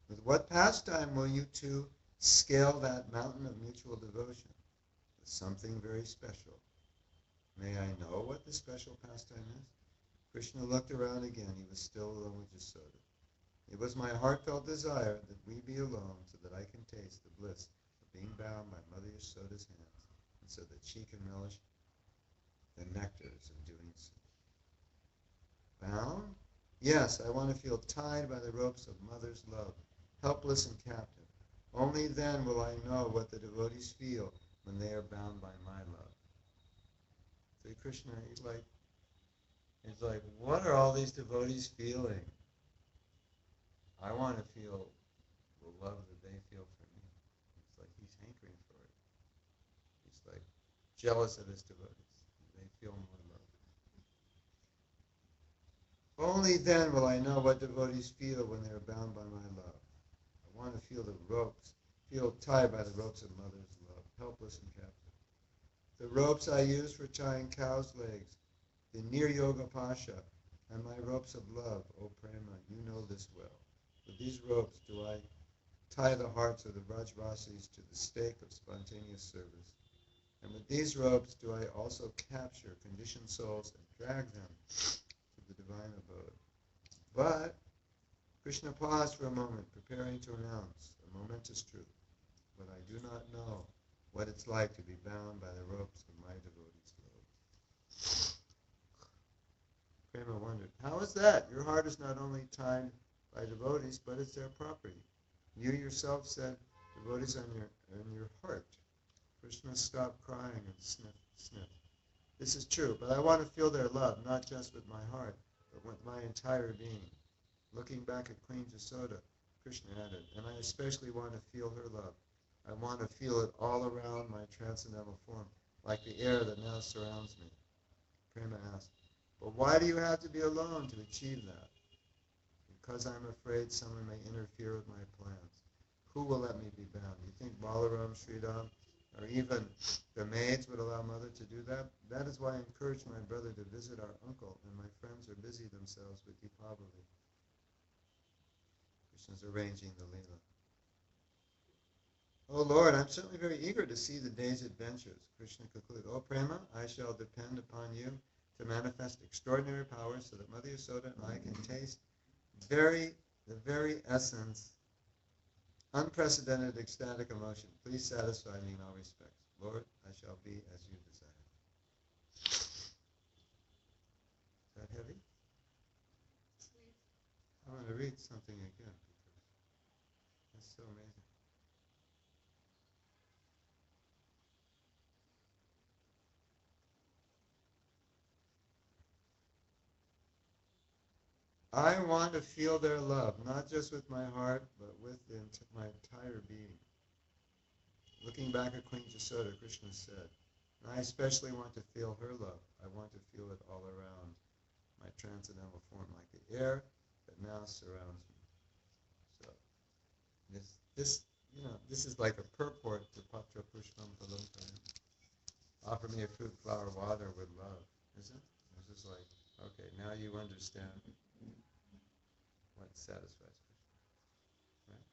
With what pastime will you two scale that mountain of mutual devotion? With something very special. May I know what the special pastime is? Krishna looked around again. He was still alone with Yashoda. It was my heartfelt desire that we be alone so that I can taste the bliss of being bound by Mother Yashoda's hands, and so that she can relish the nectars of doing so. Bound? Yes, I want to feel tied by the ropes of Mother's love, helpless and captive. Only then will I know what the devotees feel when they are bound by my love. So Krishna, he's like, what are all these devotees feeling? I want to feel the love that they feel for me. It's like he's hankering for it. He's like jealous of his devotees. They feel more love. Only then will I know what devotees feel when they are bound by my love. I want to feel the ropes, feel tied by the ropes of Mother's love, helpless and captive. The ropes I use for tying cows' legs, the Nir Yoga Pasha, and my ropes of love, O Prema, you know this well. With these ropes do I tie the hearts of the Vrajvasis to the stake of spontaneous service. And with these ropes do I also capture conditioned souls and drag them to the divine abode. But Krishna paused for a moment, preparing to announce a momentous truth. But I do not know what it's like to be bound by the ropes of my devotees' love. Prema wondered, how is that? Your heart is not only tied by devotees, but it's their property. You yourself said devotees are in your heart. Krishna stopped crying and sniffed. This is true, but I want to feel their love, not just with my heart, but with my entire being. Looking back at Queen Yashoda, Krishna added, and I especially want to feel her love. I want to feel it all around my transcendental form, like the air that now surrounds me. Prema asked, but why do you have to be alone to achieve that? Because I'm afraid someone may interfere with my plans. Who will let me be bound? Do you think Balaram, Sridham, or even the maids would allow Mother to do that? That is why I encourage my brother to visit our uncle, and my friends are busy themselves with Deepavali. Krishna's arranging the Leela. Oh Lord, I'm certainly very eager to see the day's adventures. Krishna concluded, O Prema, I shall depend upon you to manifest extraordinary powers so that Mother Yashoda and I can taste the very essence, unprecedented ecstatic emotion. Please satisfy me in all respects. Lord, I shall be as you desire. Is that heavy? I want to read something again because that's so amazing. I want to feel their love, not just with my heart, but with my entire being. Looking back at Queen Yashoda, Krishna said, I especially want to feel her love. I want to feel it all around my transcendental form, like the air that now surrounds me. So, this is like a purport to Patra Pushpam Phalam. Offer me a fruit, flower, water with love. Isn't it? It's just like, okay, now you understand what satisfies Krishna, right?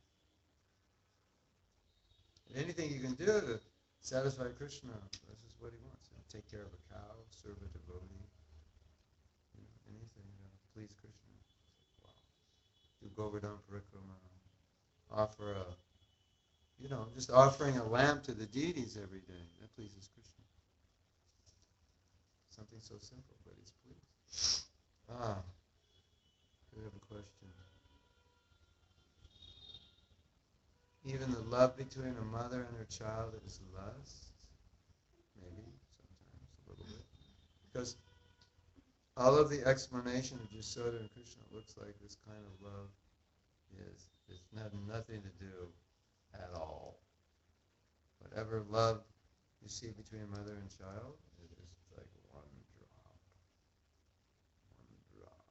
And anything you can do to satisfy Krishna, this is what he wants. Take care of a cow, serve a devotee, anything to please Krishna. Wow. Do Govardhan Parikrama, offer just offering a lamp to the deities every day. That pleases Krishna. Something so simple, but he's pleased. We have a question. Even the love between a mother and her child is lust? Maybe, sometimes, a little bit. Because all of the explanation of Yashoda and Krishna looks like this kind of love has nothing to do at all. Whatever love you see between a mother and child, it is like one drop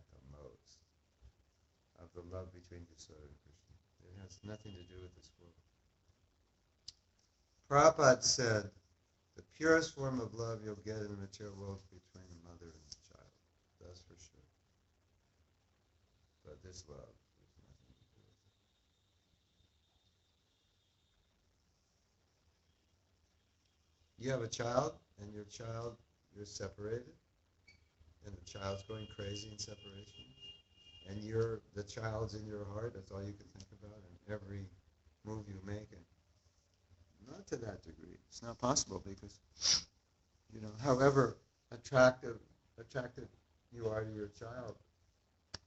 at the most of the love between Yashoda and Krishna. It has nothing to do with this world. Prabhupada said, the purest form of love you'll get in the material world is between a mother and a child. That's for sure. But this love has nothing to do with it. You have a child, and you're separated, and the child's going crazy in separation, and the child's in your heart, that's all you can think about, and every move you make, and not to that degree. It's not possible because, however attractive you are to your child,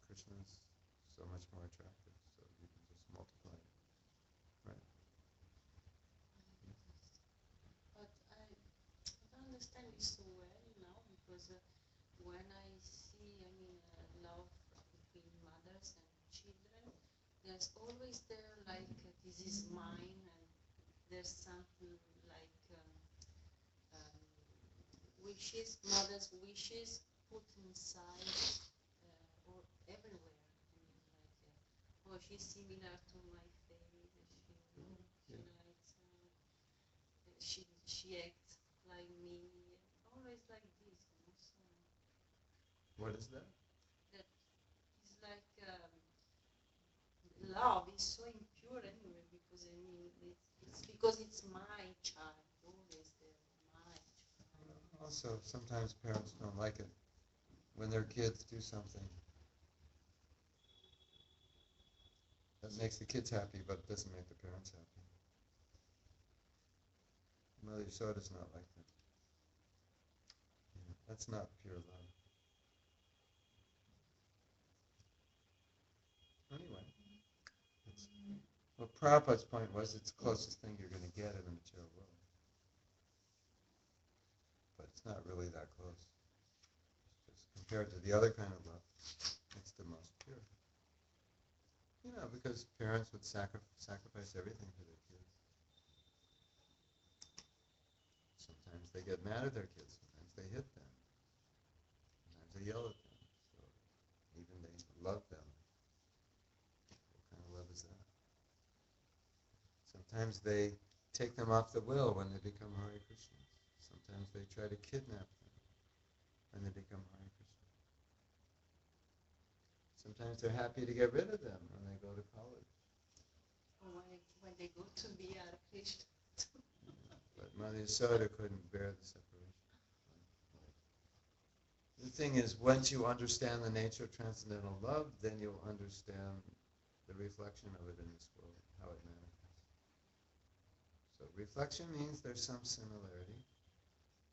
Krishna is so much more attractive, so you can just multiply it, right? But I don't understand it so well now because when I see, love between mothers and children, there's always there like this is mine, and there's something like wishes, mothers' wishes put inside or everywhere. Oh, she's similar to my face. She acts like me. Always like this, So What is that? that is like love is so impure anyway because it's because it's my child. Always there, my child. Also, sometimes parents don't like it when their kids do something that makes the kids happy but doesn't make the parents happy. Mother Yashoda's not like that. That's not pure love. Anyway, well, Prabhupada's point was it's the closest thing you're going to get in the material world. But it's not really that close. Just compared to the other kind of love, it's the most pure. Because parents would sacrifice everything for their kids. Sometimes they get mad at their kids. Sometimes they hit them. Sometimes they yell at them. So even they love them. What kind of love is that? Sometimes they take them off the will when they become Hare Krishnas. Sometimes they try to kidnap them when they become Hare Krishna. Sometimes they're happy to get rid of them when they go to college. Or when they go to be Hare Krishna. But Mother Yashoda couldn't bear the separation. The thing is, once you understand the nature of transcendental love, then you'll understand the reflection of it in this world, how it manifests. So reflection means there's some similarity,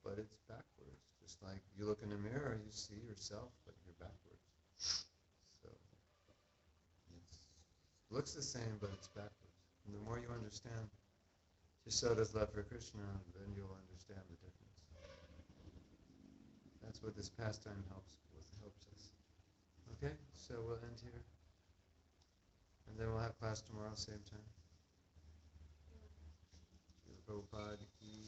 but it's backwards. Just like you look in a mirror, you see yourself, but you're backwards. So it looks the same, but it's backwards. And the more you understand Yashoda's love for Krishna, then you'll understand the difference. That's what this pastime helps us. Okay, so we'll end here. And then we'll have class tomorrow, same time. Prabhupada ki